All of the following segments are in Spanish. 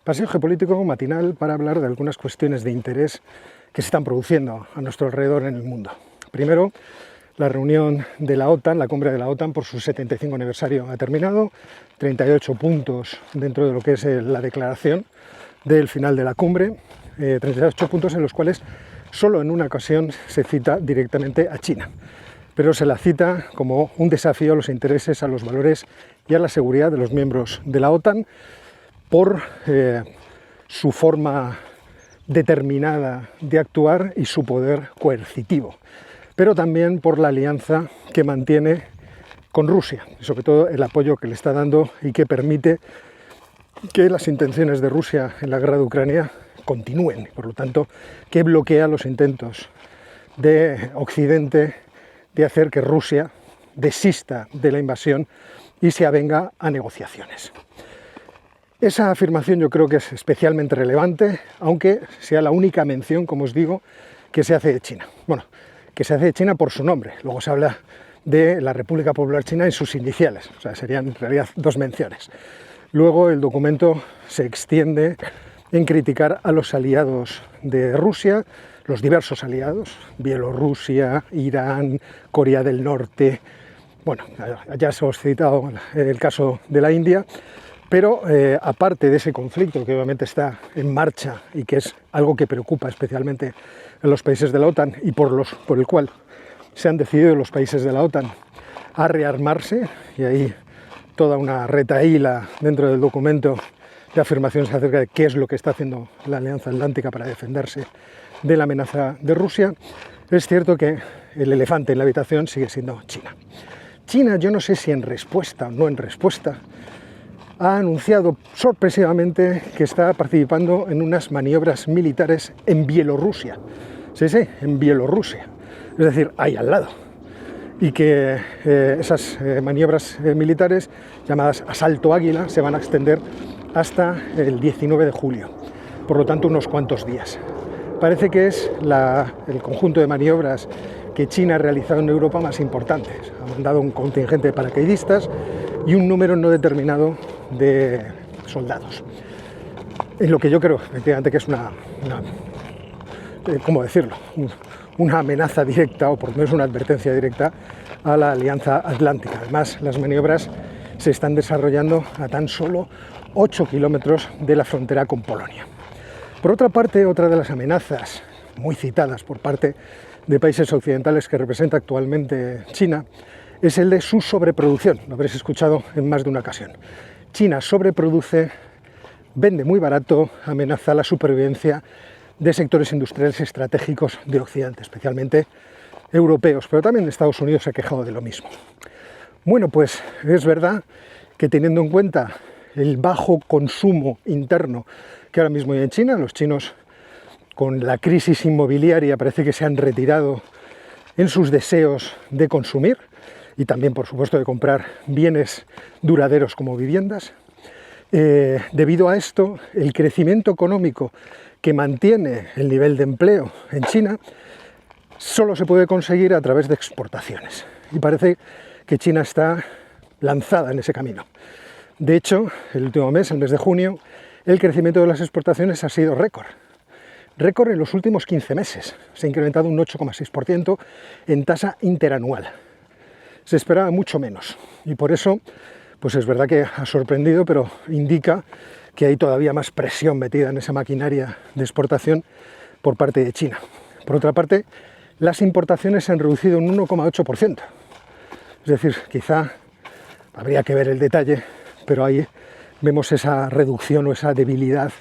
Paseo geopolítico matinal para hablar de algunas cuestiones de interés que se están produciendo a nuestro alrededor en el mundo. Primero, la reunión de la OTAN, la cumbre de la OTAN por su 75 aniversario ha terminado, 38 puntos dentro de lo que es la declaración del final de la cumbre, 38 puntos en los cuales solo en una ocasión se cita directamente a China, pero se la cita como un desafío a los intereses, a los valores y a la seguridad de los miembros de la OTAN por su forma determinada de actuar y su poder coercitivo, pero también por la alianza que mantiene con Rusia, y sobre todo el apoyo que le está dando y que permite que las intenciones de Rusia en la guerra de Ucrania continúen, por lo tanto, que bloquea los intentos de Occidente de hacer que Rusia desista de la invasión y se avenga a negociaciones. Esa afirmación yo creo que es especialmente relevante, aunque sea la única mención, como os digo, que se hace de China. Bueno, que se hace de China por su nombre, luego se habla de la República Popular China en sus iniciales, o sea, serían en realidad dos menciones. Luego el documento se extiende en criticar a los aliados de Rusia, los diversos aliados, Bielorrusia, Irán, Corea del Norte, bueno, ya se os he citado el caso de la India, pero aparte de ese conflicto que obviamente está en marcha y que es algo que preocupa especialmente en los países de la OTAN y por el cual se han decidido los países de la OTAN a rearmarse, y ahí toda una retahíla dentro del documento de afirmaciones acerca de qué es lo que está haciendo la Alianza Atlántica para defenderse de la amenaza de Rusia, es cierto que el elefante en la habitación sigue siendo China. China, yo no sé si en respuesta o no en respuesta, ha anunciado sorpresivamente que está participando en unas maniobras militares en Bielorrusia. Sí, en Bielorrusia, es decir, ahí al lado. Y que esas maniobras militares, llamadas Asalto Águila, se van a extender hasta el 19 de julio, por lo tanto unos cuantos días. Parece que es el conjunto de maniobras que China ha realizado en Europa más importantes. Ha mandado un contingente de paracaidistas y un número no determinado de soldados. En lo que yo creo, efectivamente, que es ¿cómo decirlo? Una amenaza directa, o por lo menos una advertencia directa a la Alianza Atlántica. Además, las maniobras se están desarrollando a tan solo 8 kilómetros de la frontera con Polonia. Por otra parte, otra de las amenazas muy citadas por parte de países occidentales que representa actualmente China es el de su sobreproducción. Lo habréis escuchado en más de una ocasión. China sobreproduce, vende muy barato, amenaza la supervivencia de sectores industriales estratégicos de Occidente, especialmente europeos, pero también Estados Unidos se ha quejado de lo mismo. Bueno, pues es verdad que teniendo en cuenta el bajo consumo interno que ahora mismo hay en China, los chinos con la crisis inmobiliaria parece que se han retirado en sus deseos de consumir y también, por supuesto, de comprar bienes duraderos como viviendas. Debido a esto, el crecimiento económico que mantiene el nivel de empleo en China solo se puede conseguir a través de exportaciones. Y parece que China está lanzada en ese camino. De hecho, el último mes, el mes de junio, el crecimiento de las exportaciones ha sido récord. Récord en los últimos 15 meses. Se ha incrementado un 8,6% en tasa interanual. Se esperaba mucho menos. Y por eso, pues es verdad que ha sorprendido, pero indica que hay todavía más presión metida en esa maquinaria de exportación por parte de China. Por otra parte, las importaciones se han reducido un 1,8%. Es decir, quizá habría que ver el detalle, pero ahí vemos esa reducción o esa debilidad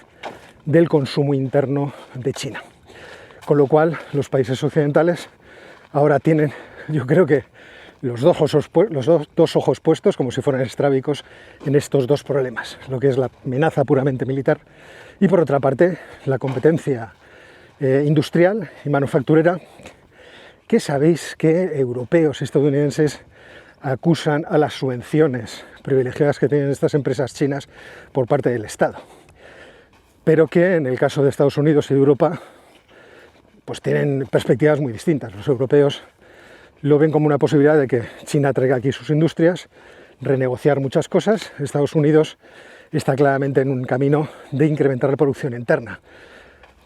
del consumo interno de China. Con lo cual, los países occidentales ahora tienen, yo creo que los dos ojos puestos, como si fueran estrábicos, en estos dos problemas, lo que es la amenaza puramente militar y, por otra parte, la competencia industrial y manufacturera, que sabéis que europeos y estadounidenses acusan a las subvenciones privilegiadas que tienen estas empresas chinas por parte del Estado, pero que en el caso de Estados Unidos y de Europa pues tienen perspectivas muy distintas. Los europeos lo ven como una posibilidad de que China traiga aquí sus industrias, renegociar muchas cosas. Estados Unidos está claramente en un camino de incrementar la producción interna,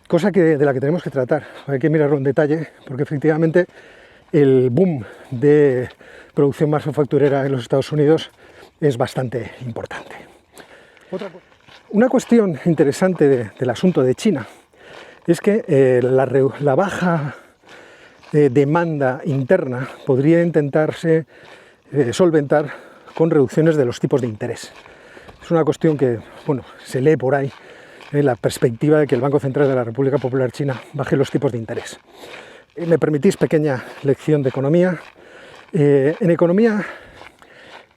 cosa de la que tenemos que tratar. Hay que mirarlo en detalle, porque efectivamente el boom de producción manufacturera en los Estados Unidos es bastante importante. Una cuestión interesante del asunto de China es que la baja demanda interna podría intentarse solventar con reducciones de los tipos de interés. Es una cuestión que, bueno, se lee por ahí en la perspectiva de que el Banco Central de la República Popular China baje los tipos de interés. ¿Me permitís pequeña lección de economía? En economía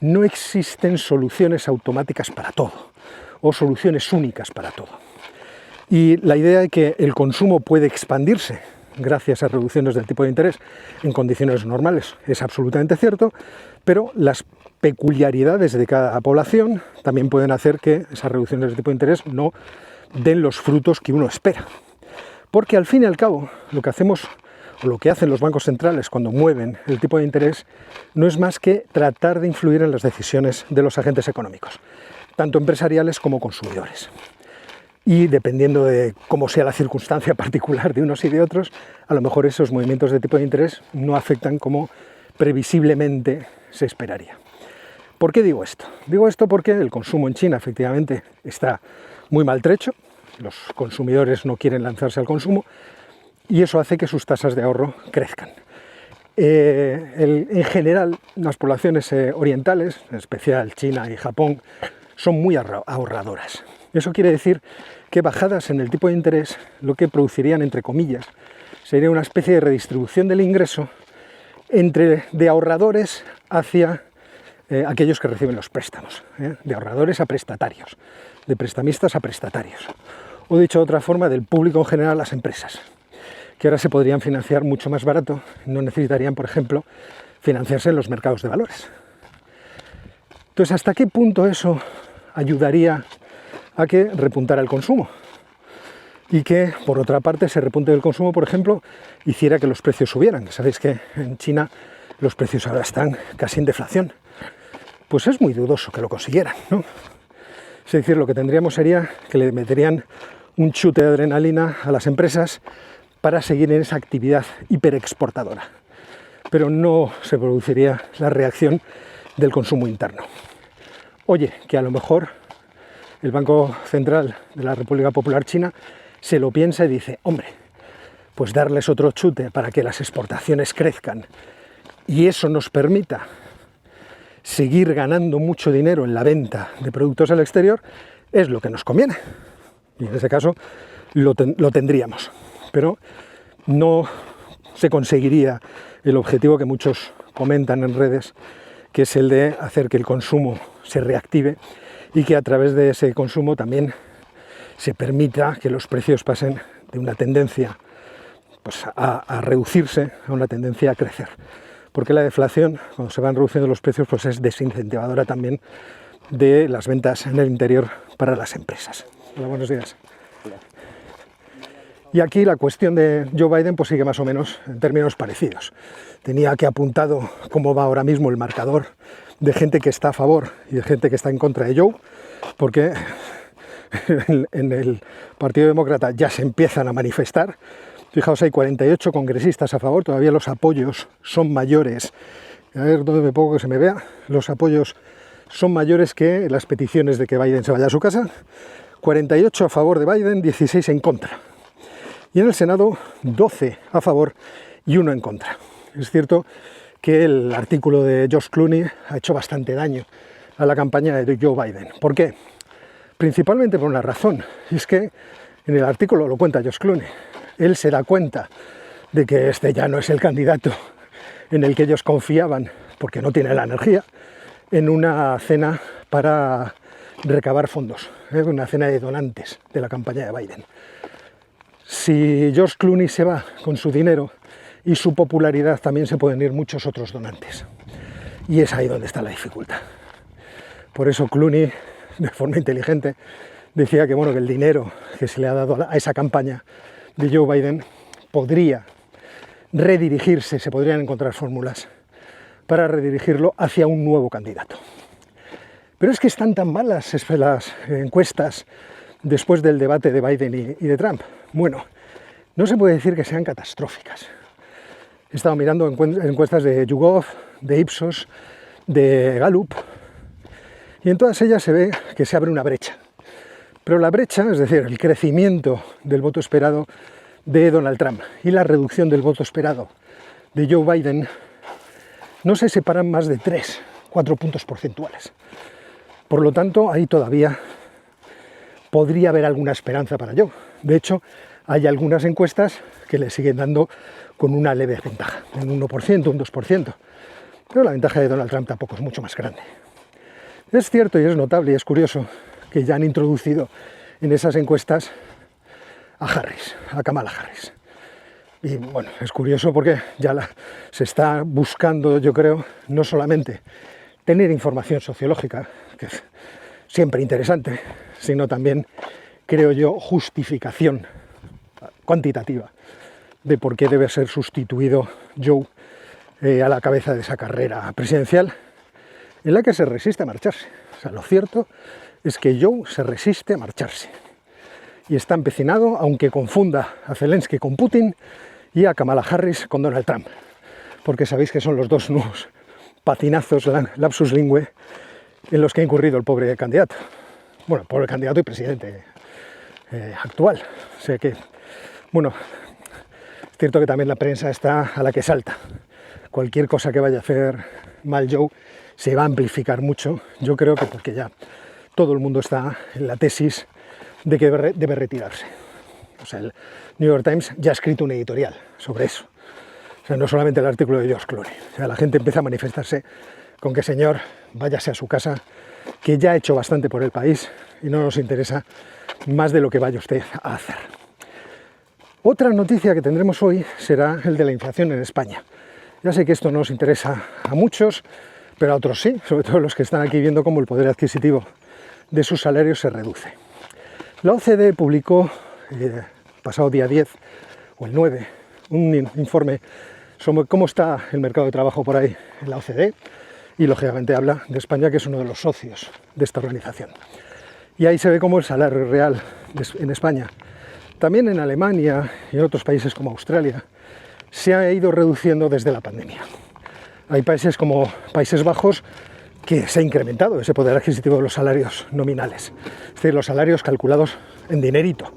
no existen soluciones automáticas para todo o soluciones únicas para todo. Y la idea de que el consumo puede expandirse gracias a reducciones del tipo de interés en condiciones normales es absolutamente cierto, pero las peculiaridades de cada población también pueden hacer que esas reducciones del tipo de interés no den los frutos que uno espera. Porque al fin y al cabo, lo que hacemos o lo que hacen los bancos centrales cuando mueven el tipo de interés no es más que tratar de influir en las decisiones de los agentes económicos, tanto empresariales como consumidores. Y dependiendo de cómo sea la circunstancia particular de unos y de otros, a lo mejor esos movimientos de tipo de interés no afectan como previsiblemente se esperaría. ¿Por qué digo esto? Digo esto porque el consumo en China efectivamente está muy maltrecho, los consumidores no quieren lanzarse al consumo y eso hace que sus tasas de ahorro crezcan. En general, las poblaciones orientales, en especial China y Japón, son muy ahorradoras. Eso quiere decir que bajadas en el tipo de interés lo que producirían, entre comillas, sería una especie de redistribución del ingreso de ahorradores hacia aquellos que reciben los préstamos, de ahorradores a prestatarios, de prestamistas a prestatarios, o dicho de otra forma, del público en general a las empresas, que ahora se podrían financiar mucho más barato, no necesitarían, por ejemplo, financiarse en los mercados de valores. Entonces, ¿hasta qué punto eso ayudaría a que repuntara el consumo? Y que, por otra parte, ese repunte del consumo, por ejemplo, hiciera que los precios subieran. Sabéis que en China los precios ahora están casi en deflación. Pues es muy dudoso que lo consiguieran, ¿no? Es decir, lo que tendríamos sería que le meterían un chute de adrenalina a las empresas para seguir en esa actividad hiperexportadora. Pero no se produciría la reacción del consumo interno. Oye, que a lo mejor el Banco Central de la República Popular China se lo piensa y dice, hombre, pues darles otro chute para que las exportaciones crezcan y eso nos permita seguir ganando mucho dinero en la venta de productos al exterior, es lo que nos conviene. Y en ese caso lo tendríamos. Pero no se conseguiría el objetivo que muchos comentan en redes, que es el de hacer que el consumo se reactive y que a través de ese consumo también se permita que los precios pasen de una tendencia pues, a reducirse a una tendencia a crecer. Porque la deflación, cuando se van reduciendo los precios, pues es desincentivadora también de las ventas en el interior para las empresas. Hola, buenos días. Hola. Y aquí la cuestión de Joe Biden pues sigue más o menos en términos parecidos. Tenía aquí apuntado cómo va ahora mismo el marcador de gente que está a favor y de gente que está en contra de Joe, porque en el Partido Demócrata ya se empiezan a manifestar. Fijaos, hay 48 congresistas a favor, todavía los apoyos son mayores. A ver dónde me pongo que se me vea. Los apoyos son mayores que las peticiones de que Biden se vaya a su casa. 48 a favor de Biden, 16 en contra. Y en el Senado, 12 a favor y 1 en contra. Es cierto que el artículo de George Clooney ha hecho bastante daño a la campaña de Joe Biden. ¿Por qué? Principalmente por una razón, y es que en el artículo lo cuenta George Clooney. Él se da cuenta de que este ya no es el candidato en el que ellos confiaban, porque no tiene la energía, en una cena para recabar fondos, una cena de donantes de la campaña de Biden. Si George Clooney se va con su dinero y su popularidad, también se pueden ir muchos otros donantes. Y es ahí donde está la dificultad. Por eso Clooney, de forma inteligente, decía que, bueno, que el dinero que se le ha dado a esa campaña de Joe Biden podría redirigirse, se podrían encontrar fórmulas para redirigirlo hacia un nuevo candidato. Pero es que están tan malas las encuestas después del debate de Biden y de Trump. Bueno, no se puede decir que sean catastróficas. He estado mirando encuestas de YouGov, de Ipsos, de Gallup, y en todas ellas se ve que se abre una brecha. Pero la brecha, es decir, el crecimiento del voto esperado de Donald Trump y la reducción del voto esperado de Joe Biden, no se separan más de 3-4 puntos porcentuales. Por lo tanto, ahí todavía podría haber alguna esperanza para Joe. De hecho, hay algunas encuestas que le siguen dando con una leve ventaja, un 1%, un 2%. Pero la ventaja de Donald Trump tampoco es mucho más grande. Es cierto y es notable y es curioso que ya han introducido en esas encuestas a Harris, a Kamala Harris. Y bueno, es curioso porque ya se está buscando, yo creo, no solamente tener información sociológica, que es siempre interesante, sino también, creo yo, justificación cuantitativa de por qué debe ser sustituido Joe a la cabeza de esa carrera presidencial en la que se resiste a marcharse. O sea, lo cierto es que Joe se resiste a marcharse y está empecinado, aunque confunda a Zelensky con Putin y a Kamala Harris con Donald Trump, porque sabéis que son los dos nuevos patinazos, lapsus lingüe, en los que ha incurrido el pobre candidato. Bueno, pobre candidato y presidente actual. O sea que, bueno, es cierto que también la prensa está a la que salta. Cualquier cosa que vaya a hacer mal Joe se va a amplificar mucho. Yo creo que porque ya todo el mundo está en la tesis de que debe retirarse. O sea, el New York Times ya ha escrito un editorial sobre eso. O sea, no solamente el artículo de George Clooney. O sea, la gente empieza a manifestarse con que, señor, váyase a su casa, que ya ha hecho bastante por el país y no nos interesa más de lo que vaya usted a hacer. Otra noticia que tendremos hoy será el de la inflación en España. Ya sé que esto no os interesa a muchos, pero a otros sí, sobre todo los que están aquí viendo cómo el poder adquisitivo de sus salarios se reduce. La OCDE publicó pasado día 10 o el 9 un informe sobre cómo está el mercado de trabajo por ahí en la OCDE y lógicamente habla de España, que es uno de los socios de esta organización. Y ahí se ve cómo el salario real en España, también en Alemania y en otros países como Australia, se ha ido reduciendo desde la pandemia. Hay países como Países Bajos que se ha incrementado ese poder adquisitivo de los salarios nominales, es decir, los salarios calculados en dinerito,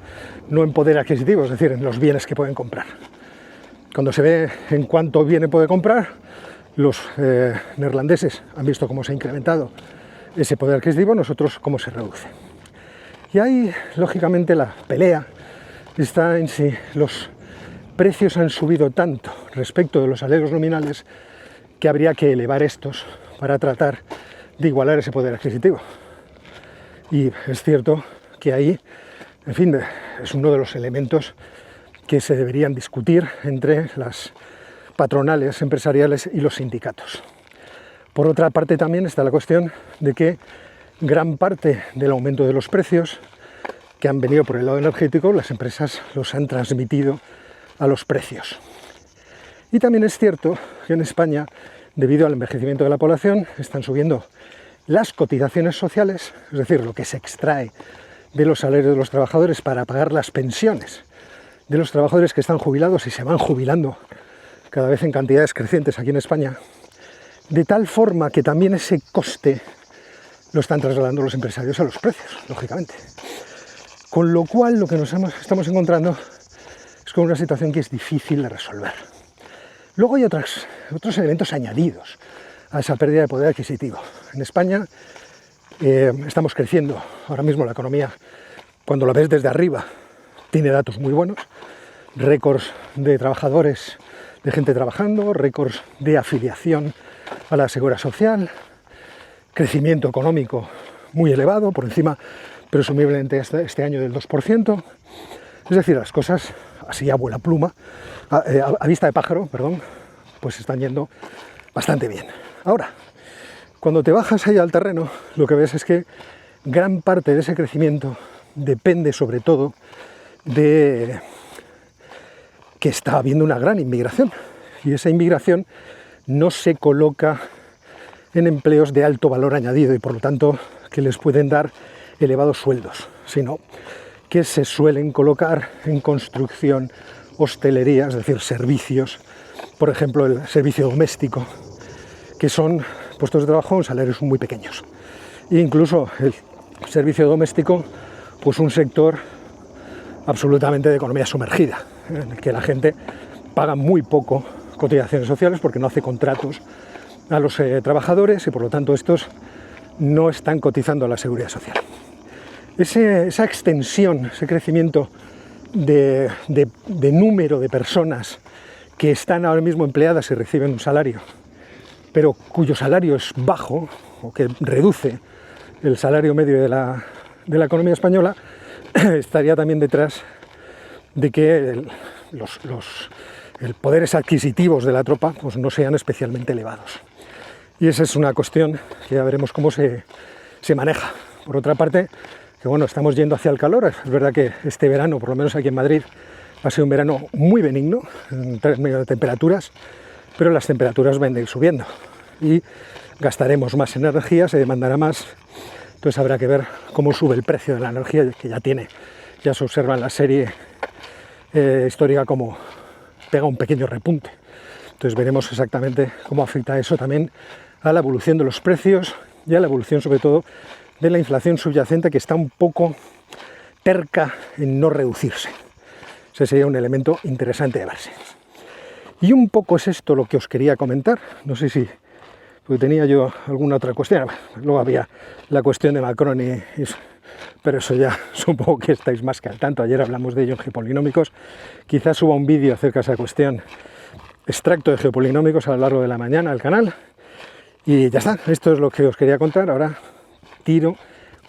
no en poder adquisitivo, es decir, en los bienes que pueden comprar. Cuando se ve en cuánto viene puede comprar, los neerlandeses han visto cómo se ha incrementado ese poder adquisitivo, nosotros cómo se reduce. Y ahí, lógicamente, la pelea está en si los precios han subido tanto respecto de los salarios nominales que habría que elevar estos para tratar de igualar ese poder adquisitivo. Y es cierto que ahí, en fin, es uno de los elementos que se deberían discutir entre las patronales empresariales y los sindicatos. Por otra parte, también está la cuestión de que gran parte del aumento de los precios que han venido por el lado energético, las empresas los han transmitido a los precios. Y también es cierto que en España, debido al envejecimiento de la población, están subiendo las cotizaciones sociales, es decir, lo que se extrae de los salarios de los trabajadores para pagar las pensiones de los trabajadores que están jubilados y se van jubilando cada vez en cantidades crecientes aquí en España, de tal forma que también ese coste lo están trasladando los empresarios a los precios, lógicamente. Con lo cual, lo que estamos encontrando es con una situación que es difícil de resolver. Luego hay otros elementos añadidos a esa pérdida de poder adquisitivo. En España estamos creciendo, ahora mismo la economía, cuando la ves desde arriba, tiene datos muy buenos, récords de trabajadores, de gente trabajando, récords de afiliación a la seguridad social, crecimiento económico muy elevado, por encima presumiblemente este año del 2%. Es decir, las cosas así a vuela pluma, a vista de pájaro, perdón, pues están yendo bastante bien. Ahora, cuando te bajas ahí al terreno, lo que ves es que gran parte de ese crecimiento depende sobre todo de que está habiendo una gran inmigración, y esa inmigración no se coloca en empleos de alto valor añadido y por lo tanto que les pueden dar elevados sueldos, sino que se suelen colocar en construcción, hostelería, es decir, servicios, por ejemplo el servicio doméstico, que son puestos de trabajo en salarios muy pequeños. E incluso el servicio doméstico, pues un sector absolutamente de economía sumergida, en el que la gente paga muy poco cotizaciones sociales porque no hace contratos a los trabajadores y por lo tanto estos no están cotizando a la seguridad social. Esa extensión, ese crecimiento de número de personas que están ahora mismo empleadas y reciben un salario, pero cuyo salario es bajo o que reduce el salario medio de la economía española, estaría también detrás de que los poderes adquisitivos de la tropa pues no sean especialmente elevados. Y esa es una cuestión que ya veremos cómo se maneja. Por otra parte, que bueno, estamos yendo hacia el calor. Es verdad que este verano, por lo menos aquí en Madrid, ha sido un verano muy benigno en términos de temperaturas, pero las temperaturas van a ir subiendo y gastaremos más energía, se demandará más. Entonces habrá que ver cómo sube el precio de la energía, que ya se observa en la serie histórica como pega un pequeño repunte. Entonces veremos exactamente cómo afecta eso también a la evolución de los precios y a la evolución sobre todo de la inflación subyacente, que está un poco terca en no reducirse. Ese sería un elemento interesante de verse. Y un poco es esto lo que os quería comentar. No sé si porque tenía yo alguna otra cuestión. Luego había la cuestión de Macron, pero eso ya supongo que estáis más que al tanto. Ayer hablamos de ello en Geopolinómicos. Quizás suba un vídeo acerca de esa cuestión, extracto de Geopolinómicos, a lo largo de la mañana al canal. Y ya está, esto es lo que os quería contar. Ahora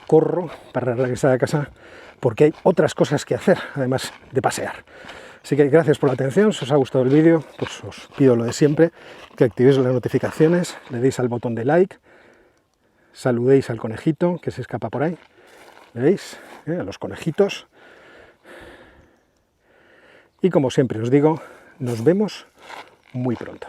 corro para regresar a casa porque hay otras cosas que hacer, además de pasear. Así que gracias por la atención. Si os ha gustado el vídeo, pues os pido lo de siempre, que activéis las notificaciones, le deis al botón de like, saludéis al conejito que se escapa por ahí, ¿le veis? A los conejitos. Y como siempre os digo, nos vemos muy pronto.